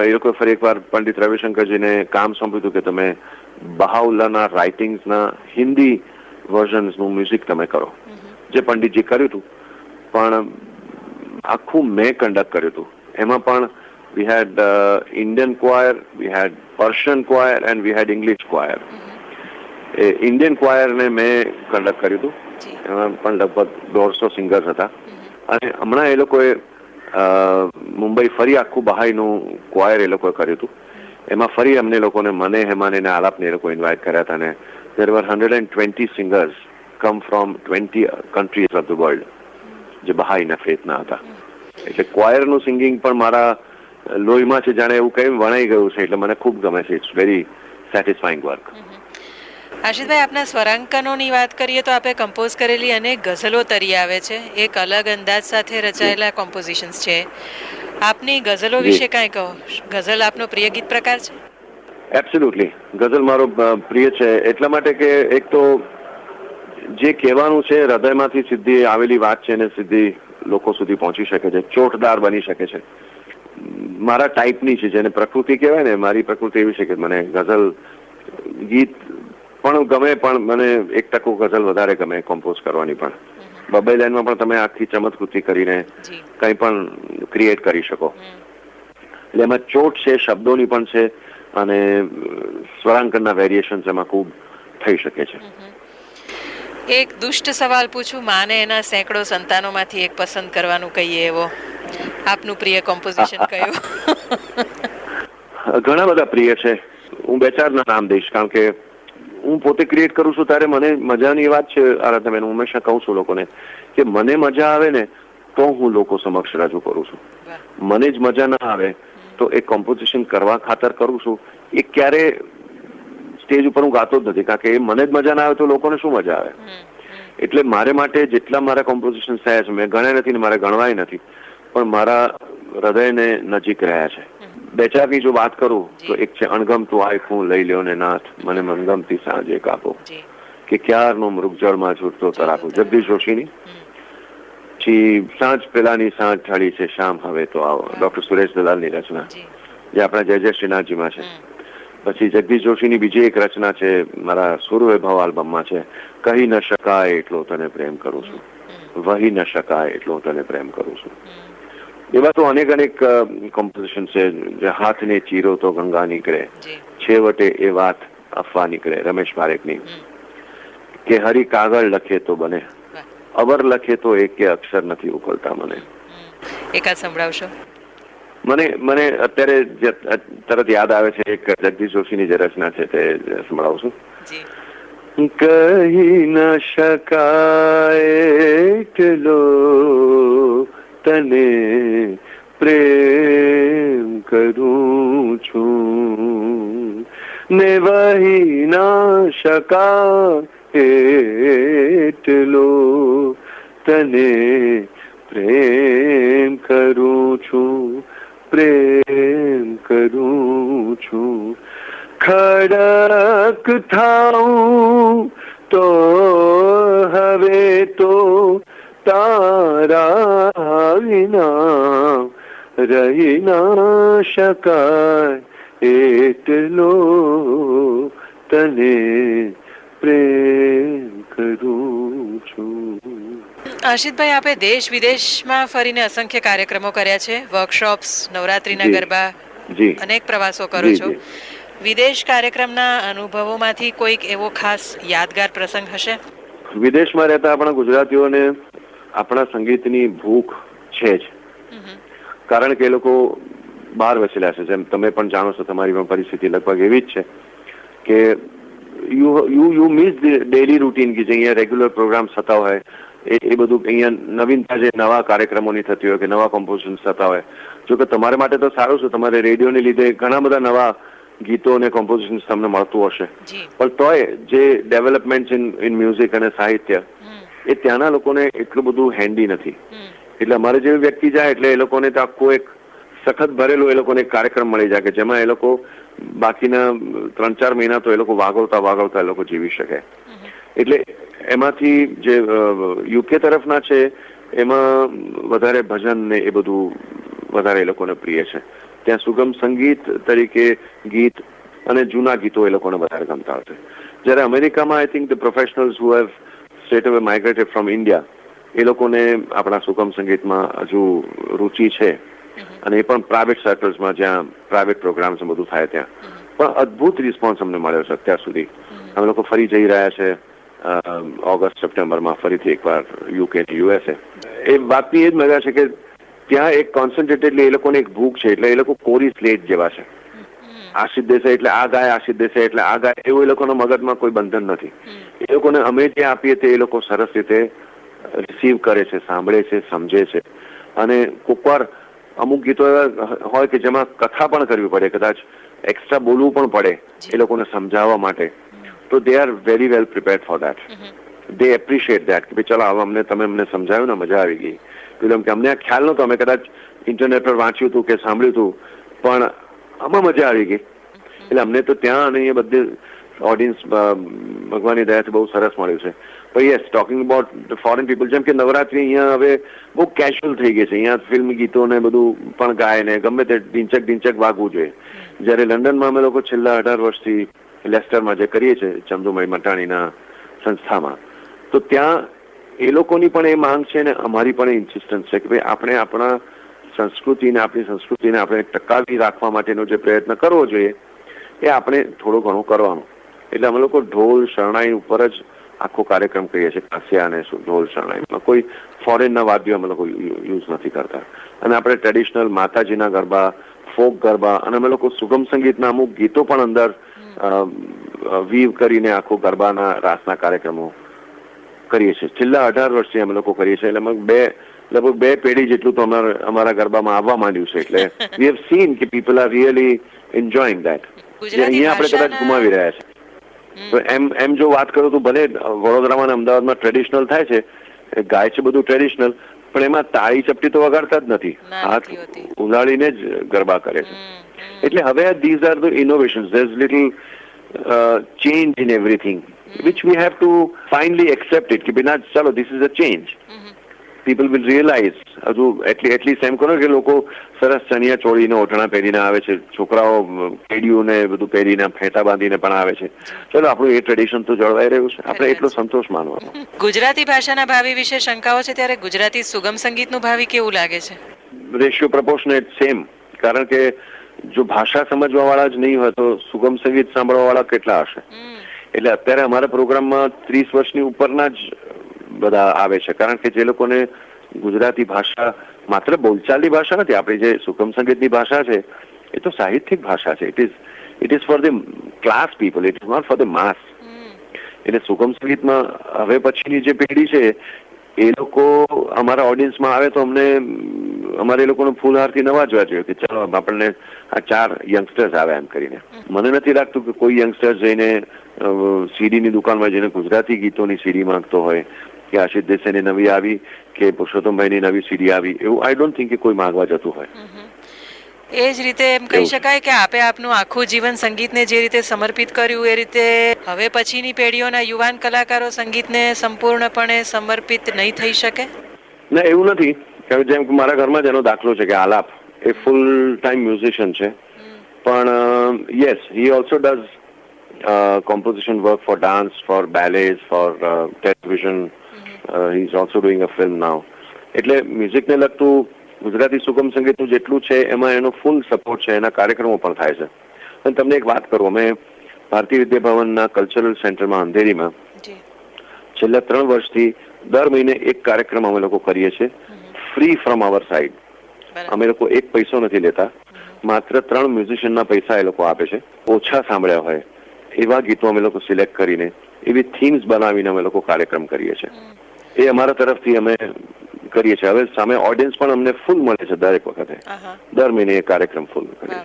એ લોકો ફરી એકવાર પંડિત રવિશંકરજીને કામ સોંપ્યું હતું કે તમે બહાઉલ્લાહના રાઇટિંગ્સના હિન્દી વર્ઝન્સનું મ્યુઝિક તમે કરો. જે પંડિતજી કર્યું હતું પણ આખું મેં કન્ડક્ટ કર્યું હતું. એમાં પણ we had Indian choir, we had Persian choir and we had English choir. એ ઇન્ડિયન ક્વાયરને મેં કન્ડક્ટ કર્યું હતું. એમાં પણ લગભગ 150 સિંગર્સ હતા. અને હમણાં એ લોકોએ મુંબઈ ફરી આખું બહાઈનું ક્વાયર એ લોકોએ કર્યું હતું. એમાં ફરી અમને લોકોને મને હેમાને અને આલાપને એ લોકો ઇન્વાઇટ કર્યા હતા. અને there were 120 singers come from 20 countries of the world જે બહાઈના ફેથના હતા. એટલે ક્વાયરનું સિંગિંગ પણ મારા લોહીમાં છે, જાણે એવું કઈ વણાઈ ગયું છે. એટલે મને ખૂબ ગમે છે. It's very satisfying work. આશિષભાઈ, આપના સ્વરાંકનોની વાત કરીએ તો આપે કમ્પોઝ કરેલી અનેક ગઝલો તરી આવે છે. એક અલગ અંદાજ સાથે રચાયેલા કોમ્પોઝિશન્સ છે. આપની ગઝલો વિશે કાંઈ કહો. ગઝલ આપનો પ્રિય ગીત પ્રકાર છે? એબ્સોલ્યુટલી, ગઝલ મારો પ્રિય છે એટલા માટે કે એક તો જે કહેવાનું છે હૃદયમાંથી સીધી આવેલી વાત છે ને સીધી લોકો સુધી પહોંચી શકે છે, ચોટદાર બની શકે છે. મારા ટાઈપની છે, જેને પ્રકૃતિ કહેવાય ને, મારી પ્રકૃતિ એવી છે કે મને ગઝલ ગીત પણ ગમે, પણ મને 1% ગઝલ વધારે ગમે કોમ્પોઝ કરવાની. પણ બબ્બે લાઈનમાં પણ તમે આખી ચમત્કૃતિ કરીને કંઈ પણ ક્રિએટ કરી શકો. એટલે એમાં ચોટ છે, શબ્દોની પણ છે, અને સ્વરાંકનના વેરિએશન્સ એમાં ખૂબ થઈ શકે છે. એક દુષ્ટ સવાલ પૂછું. માને એના સેંકડો સંતાનોમાંથી એક પસંદ કરવાનું કહીએ એવો આપનું પ્રિય કોમ્પોઝિશન કયું? ઘણા બધા પ્રિય છે. હું 2-4 નામ દઈશ, કારણ કે હું પોતે ક્રિએટ કરું છું ત્યારે મને મજાની વાત છે. આરાધનાબેન, હું હંમેશા કહું છું લોકોને કે મને મજા આવે ને તો હું લોકો સમક્ષ રજૂ કરું છું. મને જ મજા ના આવે તો એ કોમ્પોઝિશન કરવા ખાતર કરું છું. એ ક્યારે સ્ટેજ ઉપર હું ગાતો જ નથી, કારણ કે એ મને જ મજા ના આવે તો લોકોને શું મજા આવે. એટલે મારે માટે જેટલા મારા કોમ્પોઝિશન થયા છે, મેં ગણ્યા નથી ને મારે ગણવાય નથી, પણ મારા હૃદયને નજીક રહ્યા છે. 2-4ની જો વાત કરું તો એક છે અણગમતું આંખું લઈ લ્યો ને નાથ, મને મનગમતી સાંજે કાપો, કે ક્યારનો મૃગજળમાં છૂટતો તરાપો, જગદીશ જોશીની. પછી સાંજ પેલાની સાંજ ઢળી છે, શામ હવે તો આવો, ડોક્ટર સુરેશ દલાલની રચના, જે આપણા જય શ્રીનાથજીમાં છે. પછી જગદીશ જોશીની બીજી એક રચના છે, મારા સુરવૈભવ આલ્બમમાં છે, કહી ન શકાય એટલો તને પ્રેમ કરું છું, વહી ન શકાય એટલો તને પ્રેમ કરું છું. એવા તો અનેક કોમ્પોઝિશન છે. જે હાથને ચીરો તો ગંગા નીકળે, છેવટે એ વાત અફવા નીકળે, રમેશ પારેખની. કે હરી કાગળ લખે તો બને, અવર લખે તો એક અક્ષર નથી ઉકલતા મને. એકાદ સંભળાવશો? મને અત્યારે તરત યાદ આવે છે એક જગદીશ જોશીની જે રચના છે તે સંભળાવું છું. કહી ન શકાય એટલો તને પ્રેમ કરું છું, ને વહી ના શકાય એટલો તને પ્રેમ કરું છું, પ્રેમ કરું છું. ખડક થાઉં તો હવે તો તારા વિના રહી ના શકાય એટલો તને પ્રેમ કરું છું. આશિષભાઈ, આપે દેશ વિદેશમાં ફરીને અસંખ્ય કાર્યક્રમો કર્યા છે, વર્કશોપ્સ, નવરાત્રીના ગરબા, અનેક પ્રવાસો કરો છો. વિદેશ કાર્યક્રમના અનુભવોમાંથી કોઈક એવો ખાસ યાદગાર પ્રસંગ હશે? વિદેશમાં રહેતા આપણા ગુજરાતીઓને આપણા સંગીતની ભૂખ છે જ, કારણ કે એ લોકો બહાર વસેલા છે. જેમ તમે પણ જાણો છો, તમારી પણ પરિસ્થિતિ લગભગ એવી જ છે કે યુ મિસ ડેલી રૂટીન, કે જે અહીંયા રેગ્યુલર પ્રોગ્રામ્સ થતા હોય એ બધું અહીંયા નવીનતા, જે નવા કાર્યક્રમોની થતી હોય કે નવા કોમ્પોઝિશન્સ થતા હોય. જો કે તમારા માટે તો સારું છે, તમારે રેડિયોને લીધે ઘણા બધા નવા ગીતો અને કોમ્પોઝિશન્સ તમને મળતું હશે, પણ તોય જે ડેવલપમેન્ટ ઇન મ્યુઝિક અને સાહિત્ય એ ત્યાંના લોકોને એટલું બધું હેન્ડી નથી. એટલે અમારે જેવી વ્યક્તિ જાય એટલે એ લોકોને તો આખું એક સખત ભરેલું એ લોકોને એક કાર્યક્રમ મળી જાય કે જેમાં એ લોકો બાકીના 3-4 મહિના તો એ લોકો વાગવતા એ લોકો જીવી શકે. એટલે એમાંથી જે યુકે તરફના છે એમાં વધારે ભજન ને એ બધું વધારે એ લોકોને પ્રિય છે. ત્યાં સુગમ સંગીત તરીકે ગીત અને જૂના ગીતો એ લોકોને વધારે ગમતા હશે. જ્યારે અમેરિકામાં I think the professionals who have straight અવે માઇગ્રેટેડ ફ્રોમ ઇન્ડિયા, એ લોકોને આપણા સુગમ સંગીતમાં હજુ રુચિ છે, અને એ પણ પ્રાઇવેટ સર્કલ્સમાં, જ્યાં પ્રાઇવેટ પ્રોગ્રામ્સ બધું થાય ત્યાં. પણ અદભુત રિસ્પોન્સ અમને મળ્યો છે અત્યાર સુધી. અમે લોકો ફરી જઈ રહ્યા છે ઓગસ્ટ સપ્ટેમ્બરમાં ફરીથી એકવાર UK થી USA. એ વાતની એ જ મજા છે કે ત્યાં એક કોન્સન્ટ્રેટેડલી એ લોકોને એક ભૂખ છે, એટલે એ લોકો કોરી સ્લેટ જેવા છે. આશિષ દેસાઈ એટલે આ ગાય, આશિષ દેસાઈ એટલે આ ગાય, એવું એ લોકોના મગજમાં કોઈ બંધન નથી. એ લોકોને અમે જે આપીએ તે એ લોકો સરસ રીતે રિસીવ કરે છે, સાંભળે છે, સમજે છે. અને કોકવાર અમુક ગીતો એવા હોય કે જેમાં કથા પણ કરવી પડે, કદાચ એક્સ્ટ્રા બોલવું પણ પડે એ લોકોને સમજાવવા માટે, તો they are very well prepared for that. They appreciate that કે ભાઈ ચલો હવે તમે અમને સમજાવ્યું ને, મજા આવી ગઈ. પેલું કે અમને આ ખ્યાલ નહોતો, અમે કદાચ ઇન્ટરનેટ પર વાંચ્યું હતું કે સાંભળ્યું હતું, પણ આમાં મજા આવી ગઈ. એટલે અમને તો ત્યાં અને એ બધે ઓડિયન્સ ભગવાનની દયાથી બહુ સરસ મળ્યું છે. પણ yes, talking about foreign people, જેમ કે નવરાત્રી અહીંયા હવે બહુ કેઝ્યુઅલ થઈ ગઈ છે. અહીંયા ફિલ્મ ગીતો ને બધું પણ ગાય ને ગમે તે ઢીંચક વાગવું જોઈએ. જ્યારે લંડનમાં અમે લોકો છેલ્લા 18 વર્ષથી લેસ્ટરમાં જે કરીએ છીએ ચંદુભાઈ મટાણીના સંસ્થામાં, તો ત્યાં એ લોકોની પણ એ માંગ છે ને અમારી પણ ઇન્સિસ્ટન્સ છે કે ભાઈ આપણે આપણા સંસ્કૃતિને આપણે ટકાવી રાખવા માટેનો જે પ્રયત્ન કરવો જોઈએ એ આપણે થોડું ઘણું કરવાનું. એટલે અમે લોકો ઢોલ શરણાઈ ઉપર જ આખો કાર્યક્રમ કરીએ છીએ. કાસિયા અને ઢોલ શરણાઈમાં કોઈ ફોરેનના વાદ્યો અમે લોકો યુઝ નથી કરતા. અને આપણે ટ્રેડિશનલ માતાજીના ગરબા, ફોક ગરબા, અને અમે લોકો સુગમ સંગીતના અમુક ગીતો પણ અંદર વીવ કરીને આખો ગરબાના રાસના કાર્યક્રમો કરીએ છીએ. છેલ્લા 18 વર્ષથી અમે લોકો કરીએ છીએ. એટલે લગભગ બે પેઢી જેટલું તો અમારા ગરબામાં આવવા માંડ્યું છે. એટલે વી હેવ સીન કે people are really enjoying that. અહીંયા આપણે કદાચ ગુમાવી રહ્યા છે. તો એમ જો વાત કરું તો ભલે વડોદરામાં અને અમદાવાદમાં ટ્રેડિશનલ થાય છે, ગાય છે બધું ટ્રેડિશનલ, પણ એમાં તાળી ચપટી તો વગાડતા જ નથી, હાથ ઉલાળીને જ ગરબા કરે છે. એટલે હવે these are the innovations. There's little change in everything, which we have to finally accept it. કે બિના ચાલો, this is a change. People will realize. હજુ એટલીસ્ટ એમ કરો કે લોકો સરસ ચણિયા ચોળીને ઓઢણા પહેરીને આવે છે, છોકરાઓ કેડિયું ને બધું પહેરીને ફેંટા બાંધીને પણ આવે છે. ચલો, આપણું એ ટ્રેડિશન તો જળવાઈ રહ્યું છે, આપણે એટલો સંતોષ માનવાનો. ગુજરાતી ભાષાના ભાવિ વિશે શંકાઓ છે, ત્યારે ગુજરાતી સુગમ સંગીતનું ભાવિ કેવું લાગે છે? Ratio proportionate same. કારણ કે જો ભાષા સમજવા વાળા જ નહીં હોય તો સુગમ સંગીત સાંભળવા વાળા કેટલા હશે? એટલે અત્યારે અમારા પ્રોગ્રામમાં 30 વર્ષની ઉપરના જ બધા આવે છે. કારણ કે જે લોકોને ગુજરાતી ભાષા માત્ર બોલચાલની ભાષા નથી, આપણી જે સુગમ સંગીતની ભાષા છે એ તો સાહિત્યિક ભાષા છે. It is for the class people, it is not for the mass. એટલે સુગમ સંગીતમાં હવે પછીની જે પેઢી છે એ લોકો અમારા ઓડિયન્સમાં આવે તો અમારે એ લોકોને ફૂલહારથી નવાજવા જોઈએ કે ચલો આપણને આ 4 યંગસ્ટર્સ આવે એમ કરીને. મને નથી લાગતું કે કોઈ યંગસ્ટર્સ જઈને સીડીની દુકાનમાં જઈને ગુજરાતી ગીતોની સીડી માંગતો હોય કે આશિષ દેસાઈની નવી આવી કે પુરુષોત્તમભાઈની નવી સીડી આવી, એવું આઈ ડોન્ટ થિંક કે કોઈ માંગવા જતું હોય. એ જ રીતે એમ કહી શકાય કે આપે આપનું આખું જીવન સંગીતને જે રીતે સમર્પિત કર્યું એ રીતે હવે પછીની પેઢીઓના યુવાન કલાકારો સંગીતને સંપૂર્ણપણે સમર્પિત નહીં થઈ શકે? ના, એવું નથી. જેમ કે મારા ઘરમાં જ એનો દાખલો છે કે આલાપ એ ફૂલ ટાઈમ મ્યુઝિશિયન છે, પણ yes, he also does composition work for dance, for ballets, for television. He's also doing a film now. એટલે મ્યુઝિકને લગતું ગુજરાતી સુગમ સંગીતનું જેટલું છે એમાં એનો ફૂલ સપોર્ટ છે, એના કાર્યક્રમો પણ થાય છે. અને તમને એક વાત કરું, અમે ભારતીય વિદ્યાભવનના કલ્ચરલ સેન્ટરમાં અંધેરીમાં છેલ્લા 3 વર્ષથી દર મહિને એક કાર્યક્રમ અમે લોકો કરીએ છીએ, ફ્રી ફ્રોમ અવર સાઇડ. અમે લોકો એક પૈસો નથી લેતા, માત્ર 3 મ્યુઝિશિયનના પૈસા એ લોકો આપે છે. ઓછા સાંભળ્યા હોય એવા ગીતો અમે લોકો સિલેક્ટ કરીને એવી થીમ્સ બનાવીને અમે લોકો કાર્યક્રમ કરીએ છીએ. એ અમારા તરફથી અમે કરીએ છીએ. હવે સામે ઓડિયન્સ પણ અમને ફૂલ મળે છે દરેક વખતે. દર મહિને એ કાર્યક્રમ ફૂલ કરીએ.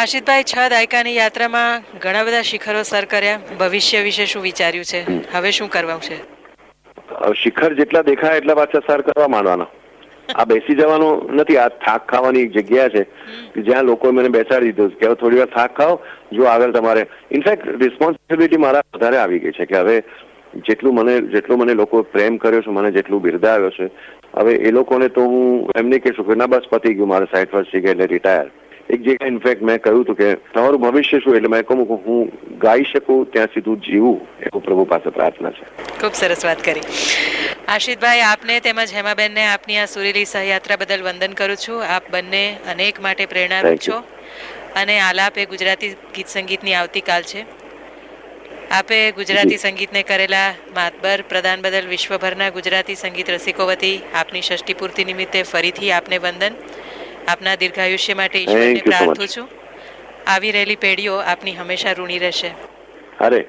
આશિષભાઈ, 6 દાયકાની યાત્રામાં ઘણા બધા શિખરો સર કર્યા. ભવિષ્ય વિશે શું વિચાર્યું છે? હવે શું કરવાનું છે? શિખર જેટલા દેખાય એટલા પાછા સર કરવા માંડવાના. આ બેસી જવાનું નથી. આ થાક ખાવાની એક જગ્યા છે જ્યાં લોકો મને બેસાડી દીધું કે થોડી વાર થાક ખાઓ, જો આગળ તમારે. ઇનફેક્ટ રિસ્પોન્સિબિલિટી મારા વધારે આવી ગઈ છે કે હવે જેટલો મને લોકો પ્રેમ કર્યો છે, મને જેટલું બિરદાવ્યો છે, હવે એ લોકોને તો હું એમને કહેશું કે ના બસ પતી ગયું, મારે 60 વર્ષ થઈ ગયા એટલે રિટાયર. એક જગ્યાએ ઇનફેક્ટ મેં કહ્યું હતું કે તમારું ભવિષ્ય શું? એટલે મેં કહું કે હું ગાઈ શકું ત્યાં સુધી જીવું, એવું પ્રભુ પાસે પ્રાર્થના છે. ખૂબ સરસ વાત કરી. આશિષભાઈ, આપને તેમજ હેમાબેનને આપની આ સુરીલી સહયાત્રા બદલ વંદન કરું છું. આપ બંને અનેક માટે પ્રેરણારૂપ છો અને આલાપ એ ગુજરાતી ગીત સંગીતની આવતીકાલ છે. આપે ગુજરાતી સંગીતને કરેલા માતબર પ્રદાન બદલ વિશ્વભરના ગુજરાતી સંગીત રસિકો વતી આપની ષષ્ઠી પૂર્તિ નિમિત્તે ફરીથી આપને વંદન. આપના દીર્ઘાયુષ્ય માટે ઈશ્વરને પ્રાર્થું છું. આવી રહેલી પેઢીઓ આપની હંમેશા ઋણી રહેશે. અરે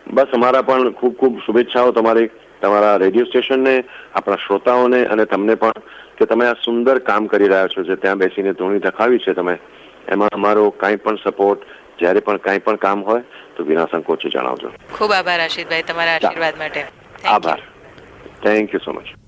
બસ અમારા પણ ખૂબ ખૂબ શુભેચ્છાઓ તમારા રેડિયો સ્ટેશનને, આપણા શ્રોતાઓને અને તમને પણ, કે તમે આ સુંદર કામ કરી રહ્યા છો જે ત્યાં બેસીને ધૂણી ધખાવી છે તમે, એમાં અમારો કાંઈ પણ સપોર્ટ, જ્યારે પણ કાંઈ પણ કામ હોય તો વિના સંકોચે જણાવજો. ખૂબ આભાર આશિષભાઈ તમારા આશીર્વાદ માટે. આભાર. Thank you so much.